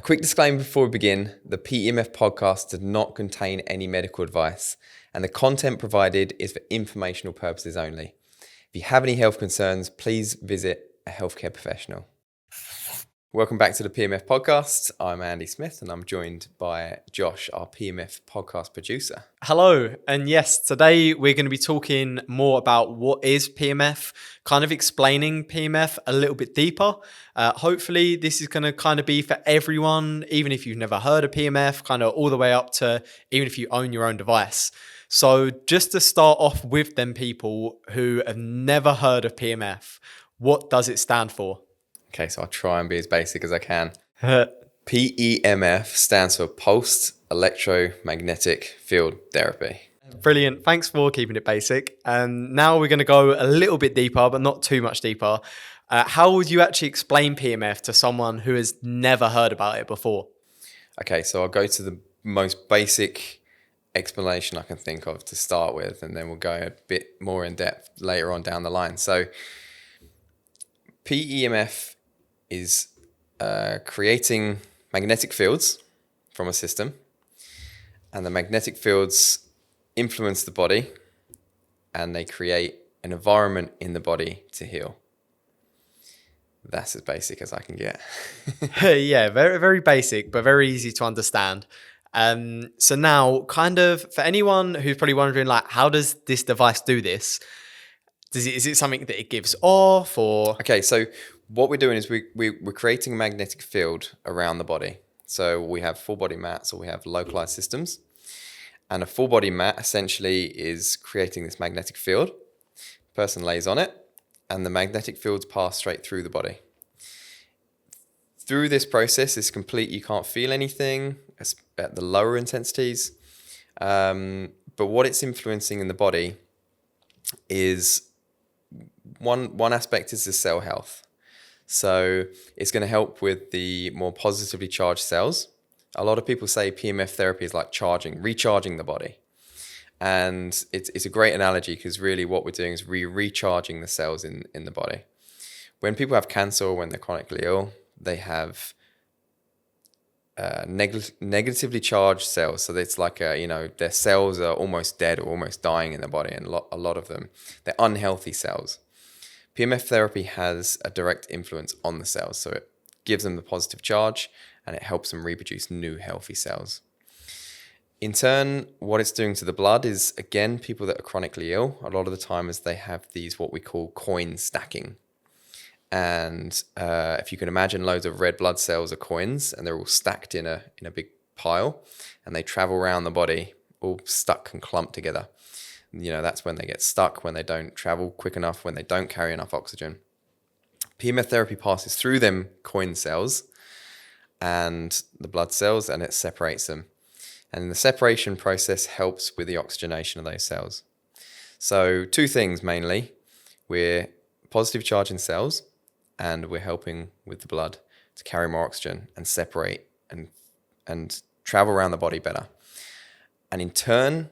quick disclaimer before we begin, the PEMF podcast does not contain any medical advice, and the content provided is for informational purposes only. If you have any health concerns, please visit a healthcare professional. Welcome back to the PEMF podcast. I'm Andy Smith and I'm joined by Josh, our PEMF podcast producer. Hello, and yes, today we're going to be talking more about what is PEMF, kind of explaining PEMF a little bit deeper. Hopefully this is going to kind of be for everyone, even if you've never heard of PEMF, kind of all the way up to even if you own your own device. So just to start off with them people who have never heard of PEMF, what does it stand for? Okay, so I'll try and be as basic as I can. PEMF stands for Pulsed Electromagnetic Field Therapy. Brilliant. Thanks for keeping it basic. And now we're going to go a little bit deeper, but not too much deeper. How would you actually explain PEMF to someone who has never heard about it before? Okay, so I'll go to the most basic explanation I can think of to start with, and then we'll go a bit more in depth later on down the line. So PEMF is creating magnetic fields from a system, and the magnetic fields influence the body and they create an environment in the body to heal. That's as basic as I can get. Yeah, very, very basic, but very easy to understand. So now, kind of, for anyone who's probably wondering, like, how does this device do this? Is it something that it gives off, or? Okay, so what we're doing is we're creating a magnetic field around the body. So we have full body mats or we have localized systems. And a full body mat essentially is creating this magnetic field. The person lays on it and the magnetic fields pass straight through the body. Through this process, it's complete. You can't feel anything at the lower intensities. But what it's influencing in the body is one aspect is the cell health. So it's going to help with the more positively charged cells. A lot of people say PEMF therapy is like recharging the body. And it's a great analogy because really what we're doing is recharging the cells in the body. When people have cancer or when they're chronically ill, they have negatively charged cells. So it's like, their cells are almost dead or almost dying in the body. And a lot of them, they're unhealthy cells. PEMF therapy has a direct influence on the cells, so it gives them the positive charge and it helps them reproduce new healthy cells. In turn, what it's doing to the blood is, again, people that are chronically ill, a lot of the time is they have these what we call coin stacking. And if you can imagine, loads of red blood cells are coins and they're all stacked in a big pile and they travel around the body all stuck and clumped together. That's when they get stuck, when they don't travel quick enough, when they don't carry enough oxygen. PEMF therapy passes through them coin cells and the blood cells and it separates them. And the separation process helps with the oxygenation of those cells. So two things mainly. We're positive charging cells and we're helping with the blood to carry more oxygen and separate and travel around the body better. And in turn,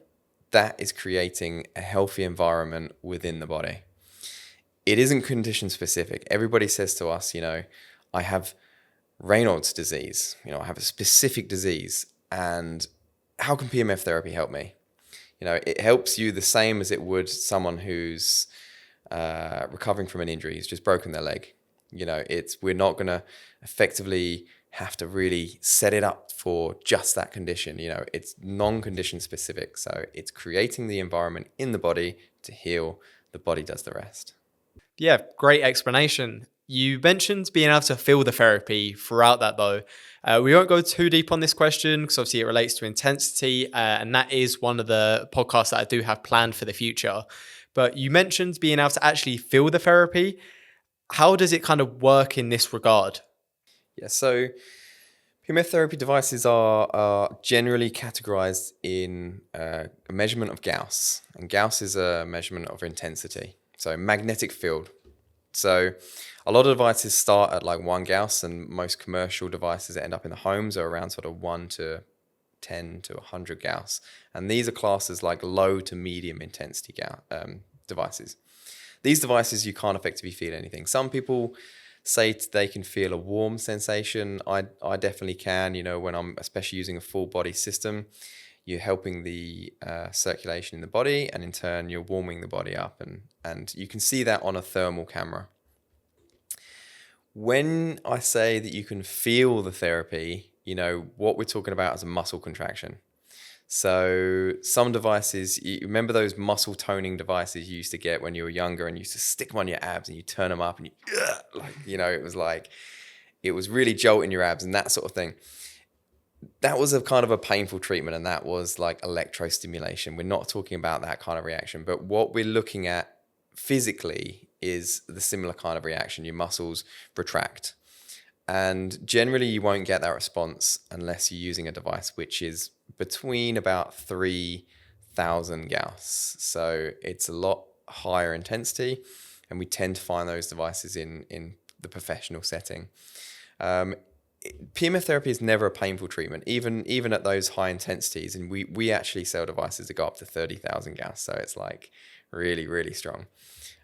that is creating a healthy environment within the body. It isn't condition specific. Everybody says to us, I have Raynaud's disease, I have a specific disease, and how can PEMF therapy help me? It helps you the same as it would someone who's recovering from an injury, who's just broken their leg. We're not going to effectively have to really set it up for just that condition. It's non-condition specific. So it's creating the environment in the body to heal. The body does the rest. Yeah, great explanation. You mentioned being able to feel the therapy throughout that though. We won't go too deep on this question because obviously it relates to intensity and that is one of the podcasts that I do have planned for the future. But you mentioned being able to actually feel the therapy. How does it kind of work in this regard? Yeah, so PEMF therapy devices are generally categorized in a measurement of Gauss. And Gauss is a measurement of intensity. So magnetic field. So a lot of devices start at like 1 Gauss and most commercial devices that end up in the homes are around sort of 1 to 10 to 100 Gauss. And these are classed as like low to medium intensity devices. These devices, you can't effectively feel anything. Some people, say they can feel a warm sensation. I definitely can, when I'm especially using a full body system. You're helping the circulation in the body, and in turn you're warming the body up, and you can see that on a thermal camera. When I say that you can feel the therapy, what we're talking about is a muscle contraction. So some devices, you remember those muscle toning devices you used to get when you were younger, and you used to stick them on your abs and you turn them up and it was really jolting your abs and that sort of thing. That was a kind of a painful treatment, and that was like electrostimulation. We're not talking about that kind of reaction, but what we're looking at physically is the similar kind of reaction. Your muscles retract. And generally you won't get that response unless you're using a device which is between about 3,000 Gauss. So it's a lot higher intensity, and we tend to find those devices in the professional setting. PEMF therapy is never a painful treatment, even at those high intensities. And we actually sell devices that go up to 30,000 Gauss. So it's like really, really strong.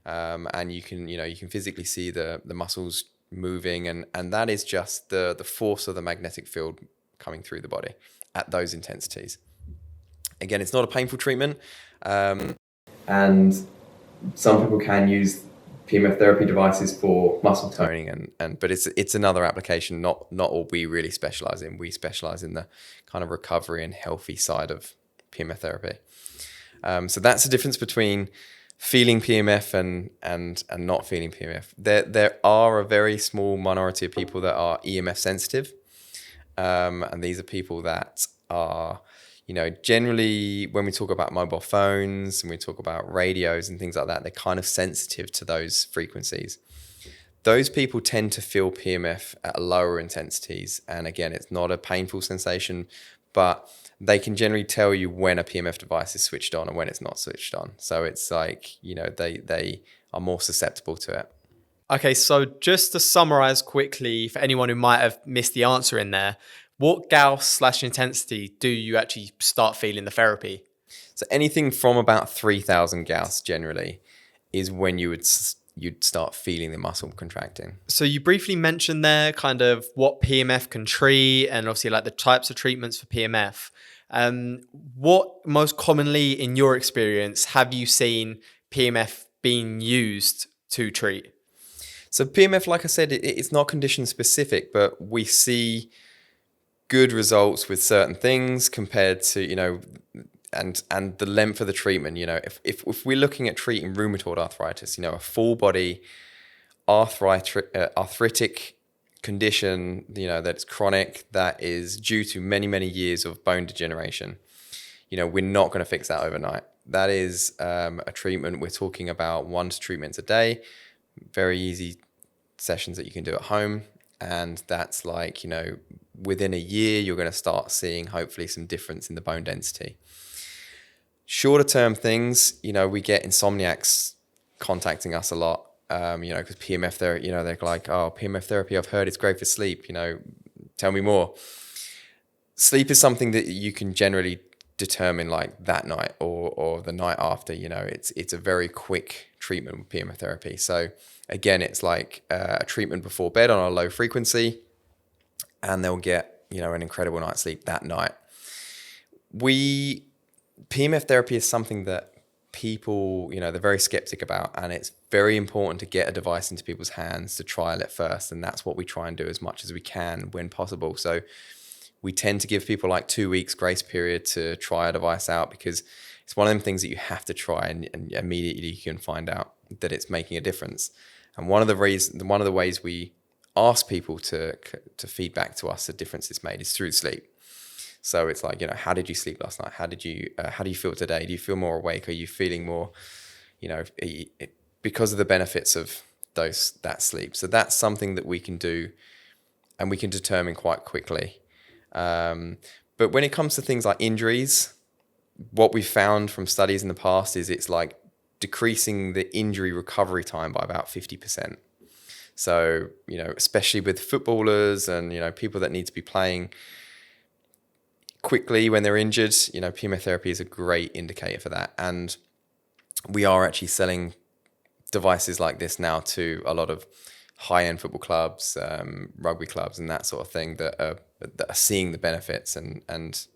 And you can physically see the muscles moving, and that is just the force of the magnetic field coming through the body at those intensities. Again, it's not a painful treatment. And some people can use PEMF therapy devices for muscle toning, but it's another application, not what we really specialize in. We specialize in the kind of recovery and healthy side of PEMF therapy. So that's the difference between feeling PEMF and not feeling PEMF. There are a very small minority of people that are EMF sensitive, and these are people that are, generally when we talk about mobile phones and we talk about radios and things like that, they're kind of sensitive to those frequencies. Those people tend to feel PEMF at lower intensities. And again, it's not a painful sensation, but they can generally tell you when a PEMF device is switched on and when it's not switched on. So it's like, they are more susceptible to it. Okay, so just to summarize quickly for anyone who might have missed the answer in there, what Gauss/intensity do you actually start feeling the therapy? So anything from about 3,000 Gauss generally is when you'd start feeling the muscle contracting. So you briefly mentioned there kind of what PEMF can treat, and obviously like the types of treatments for PEMF. What most commonly in your experience have you seen PEMF being used to treat? So PEMF, like I said, it's not condition specific, but we see good results with certain things compared to, and the length of the treatment. If we're looking at treating rheumatoid arthritis, a full body arthritic condition, that's chronic, that is due to many, many years of bone degeneration, we're not going to fix that overnight. That is a treatment. We're talking about 1 to 2 treatments a day, very easy sessions that you can do at home. And that's like, within a year, you're going to start seeing hopefully some difference in the bone density. Shorter term things, we get insomniacs contacting us a lot, because PEMF therapy, they're like, oh, PEMF therapy, I've heard it's great for sleep, tell me more. Sleep is something that you can generally determine like that night or the night after. It's a very quick treatment with PEMF therapy. So again, it's like a treatment before bed on a low frequency, and they'll get, an incredible night's sleep that night. PEMF therapy is something that people, they're very skeptic about, and it's very important to get a device into people's hands to trial it first. And that's what we try and do as much as we can when possible. So we tend to give people like 2 weeks grace period to try a device out, because it's one of them things that you have to try and immediately you can find out that it's making a difference. And one of the ways we ask people to feedback to us the difference it's made is through sleep. So it's like, how did you sleep last night? How do you feel today? Do you feel more awake? Are you feeling more, because of the benefits of that sleep? So that's something that we can do and we can determine quite quickly. But when it comes to things like injuries, what we've found from studies in the past is it's like decreasing the injury recovery time by about 50%. So, especially with footballers and, people that need to be playing quickly when they're injured, PEMF therapy is a great indicator for that. And we are actually selling devices like this now to a lot of high-end football clubs, rugby clubs, and that sort of thing that are seeing the benefits and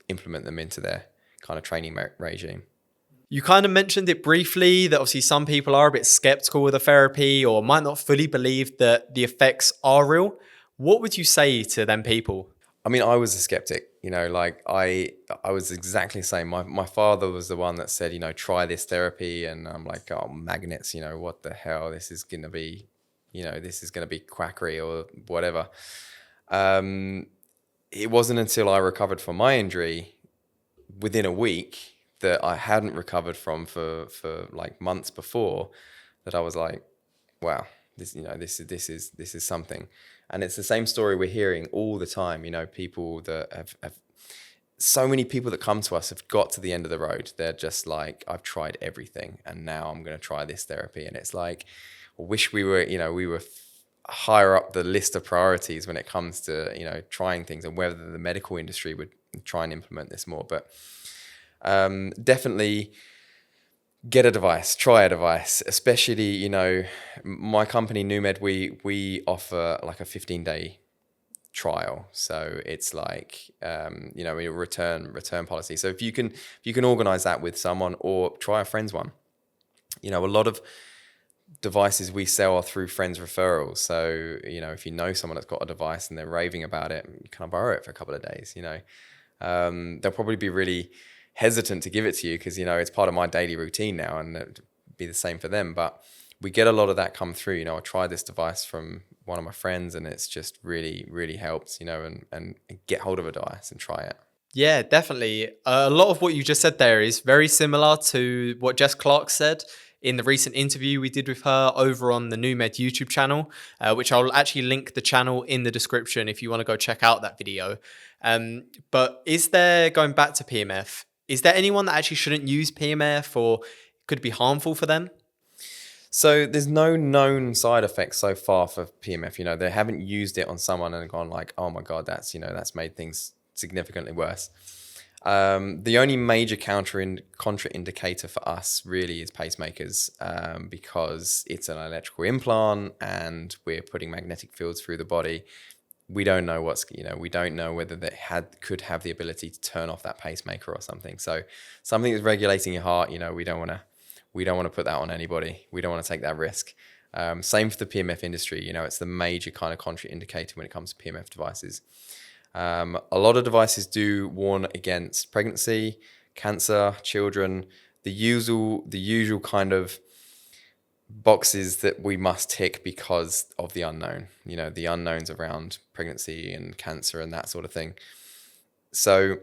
implement them into their kind of training regime. You kind of mentioned it briefly that obviously some people are a bit skeptical of the therapy or might not fully believe that the effects are real. What would you say to them people? I mean, I was a skeptic, like I was exactly the same. My father was the one that said, try this therapy. And I'm like, oh, magnets, what the hell? This is going to be, this is going to be quackery or whatever. It wasn't until I recovered from my injury within a week that I hadn't recovered from for like months before that I was like, wow, this is something. And it's the same story we're hearing all the time. People that have so many people that come to us have got to the end of the road. They're just like, I've tried everything and now I'm going to try this therapy. And it's like, I wish we were higher up the list of priorities when it comes to, trying things, and whether the medical industry would try and implement this more. But definitely get a device, try a device, especially, my company NewMed, we offer like a 15-day trial. So it's like, a return policy. So if you can organize that with someone or try a friend's one, a lot of devices we sell are through friends referrals. So, if you know someone that's got a device and they're raving about it, you can borrow it for a couple of days, they'll probably be really hesitant to give it to you because, it's part of my daily routine now, and it'd be the same for them. But we get a lot of that come through. I tried this device from one of my friends and it's just really, really helped, and get hold of a device and try it. Yeah, definitely. A lot of what you just said there is very similar to what Jess Clarke said in the recent interview we did with her over on the NewMed YouTube channel, which I'll actually link the channel in the description if you want to go check out that video. But going back to PEMF, is there anyone that actually shouldn't use PEMF or could be harmful for them? So there's no known side effects so far for PEMF. They haven't used it on someone and gone like, oh my God, that's made things significantly worse. The only major contraindicator for us really is pacemakers, because it's an electrical implant and we're putting magnetic fields through the body. We don't know we don't know whether they could have the ability to turn off that pacemaker or something. So something that's regulating your heart, we don't want to put that on anybody. We don't want to take that risk. Same for the PEMF industry. It's the major kind of contraindicator when it comes to PEMF devices. A lot of devices do warn against pregnancy, cancer, children, the usual kind of boxes that we must tick because of the unknown, the unknowns around pregnancy and cancer and that sort of thing. So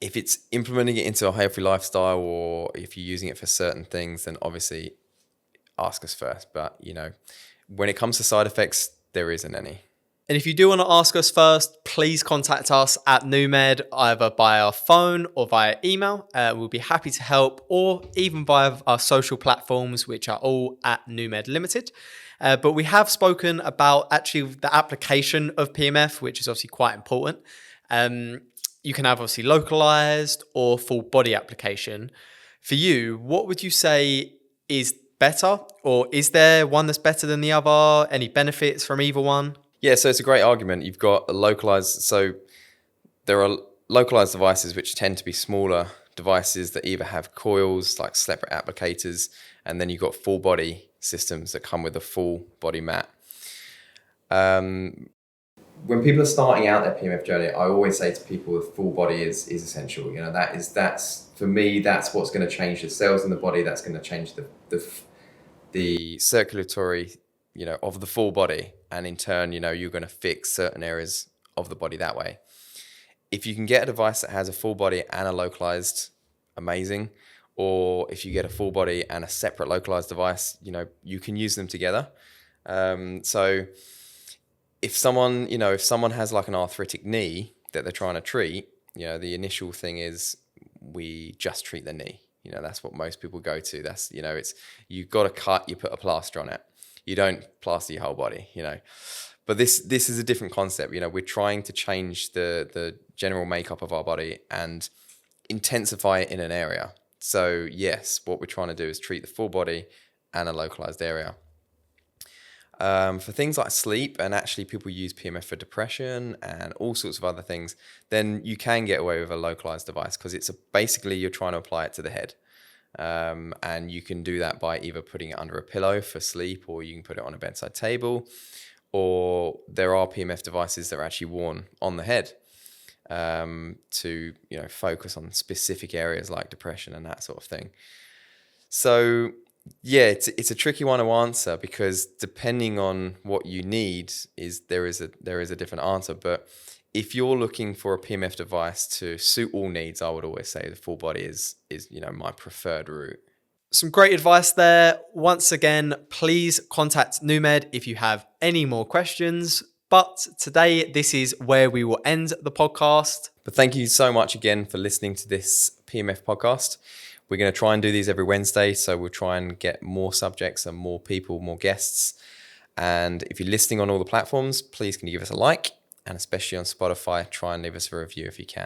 if it's implementing it into a healthy lifestyle or if you're using it for certain things, then obviously ask us first. But, when it comes to side effects, there isn't any. And if you do want to ask us first, please contact us at NewMed either by our phone or via email. We'll be happy to help, or even via our social platforms, which are all at NewMed Limited. But we have spoken about actually the application of PEMF, which is obviously quite important. You can have obviously localized or full body application. For you, what would you say is better, or is there one that's better than the other? Any benefits from either one? Yeah, so it's a great argument. You've got a localized, so there are localized devices which tend to be smaller devices that either have coils, like separate applicators, and then you've got full body systems that come with a full body mat. When people are starting out their PEMF journey, I always say to people the full body is essential. That's for me, that's what's going to change the cells in the body. That's going to change the circulatory, of the full body. And in turn, you're going to fix certain areas of the body that way. If you can get a device that has a full body and a localized, amazing. Or if you get a full body and a separate localized device, you can use them together. So if someone has like an arthritic knee that they're trying to treat, the initial thing is we just treat the knee. That's what most people go to. That's, it's, you've got a cut, you put a plaster on it. You don't plaster your whole body, But this is a different concept. We're trying to change the general makeup of our body and intensify it in an area. So yes, what we're trying to do is treat the full body and a localized area. For things like sleep, and actually people use PMF for depression and all sorts of other things, then you can get away with a localized device because basically you're trying to apply it to the head. And you can do that by either putting it under a pillow for sleep, or you can put it on a bedside table, or there are PMF devices that are actually worn on the head to focus on specific areas like depression and that sort of thing. So yeah, it's a tricky one to answer because depending on what you need, there is a different answer. But if you're looking for a PMF device to suit all needs, I would always say the full body is my preferred route. Some great advice there. Once again, please contact NewMed if you have any more questions. But today, this is where we will end the podcast. But thank you so much again for listening to this PMF podcast. We're going to try and do these every Wednesday, so we'll try and get more subjects and more people, more guests. And if you're listening on all the platforms, please can you give us a like? And especially on Spotify, try and leave us a review if you can.